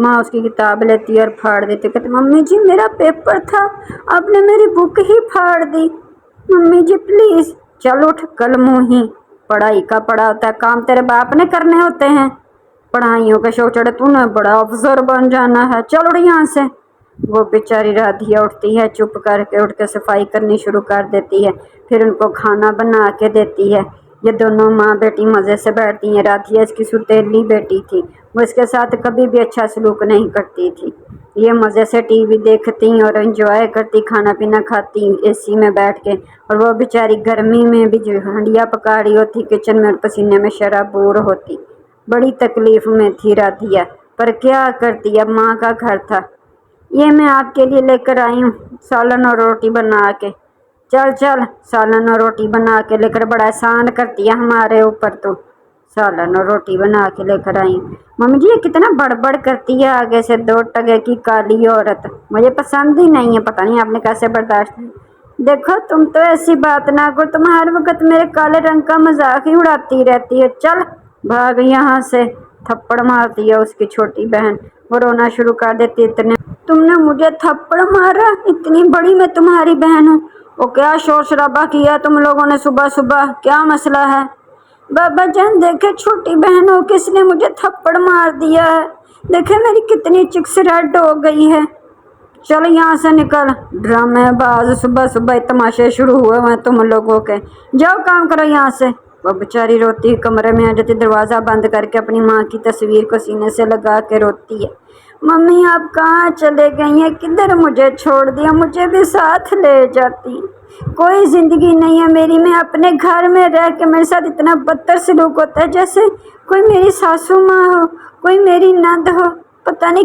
माँ उसकी किताब लेती है और फाड़ देती है। कहती मम्मी जी मेरा पेपर था, आपने मेरी बुक ही फाड़ दी। Mummy ji please. चल उठ, कल मुँही। पढ़ाई का पढ़ा होता है, काम तेरे बाप ने करने होते हैं। पढ़ाइयों का शौक चढ़े, तूने बड़ा अफसर बन जाना है, चल उड़ यहाँ से। वो बेचारी राधिया उठती है, चुप करके उठ के सफाई करनी शुरू कर देती है। फिर उनको खाना बना के देती है। ये दोनों माँ बेटी मज़े से बैठती हैं। राधिया इसकी सुतेली बेटी थी, वो इसके साथ कभी भी अच्छा सलूक नहीं करती थी। ये मज़े से टीवी देखती और एंजॉय करती, खाना पीना खाती एसी में बैठ के। और वो बेचारी गर्मी में भी जो हंडिया पका रही होती किचन में, और पसीने में शराबूर होती। बड़ी तकलीफ में थी राधिया, पर क्या करती, अब माँ का घर था। ये मैं आपके लिए लेकर आई हूँ सालन और रोटी बना के। चल चल, सालन और रोटी बना के लेकर, बड़ा एहसान करती है हमारे ऊपर तो। सालन और रोटी बना के लेकर आई हूँ। मम्मी जी ये कितना बड़बड़ करती है आगे से, 2 टके की काली औरत, मुझे पसंद ही नहीं है, पता नहीं आपने कैसे बर्दाश्त। देखो तुम तो ऐसी बात ना करो, तुम हर वक्त मेरे काले रंग का मजाक ही उड़ाती रहती है। चल भाग यहाँ से। थप्पड़ मारती है उसकी छोटी बहन। वो रोना शुरू कर देती, इतने तुमने मुझे थप्पड़ मारा, इतनी बड़ी मैं तुम्हारी बहन हूँ। वो क्या शोर शराबा किया तुम लोगों ने सुबह सुबह, क्या मसला है? बाबा जान देखे छोटी बहन हो, किसने मुझे थप्पड़ मार दिया है, देखे मेरी कितनी चिक्स रेड हो गई है। चल यहाँ से निकल, ड्रामेबाज, सुबह सुबह तमाशे शुरू हुए हैं तुम लोगों के, जाओ काम करो यहाँ से। वो बेचारी रोती कमरे में आ जाती, दरवाज़ा बंद करके अपनी माँ की तस्वीर को सीने से लगा के रोती है। मम्मी आप कहाँ चले गई हैं, किधर मुझे छोड़ दिया, मुझे भी साथ ले जाती। कोई ज़िंदगी नहीं है मेरी, मैं अपने घर में रह के मेरे साथ इतना बदतर सलूक होता है जैसे कोई मेरी सासू माँ हो, कोई मेरी नंद हो, पता नहीं।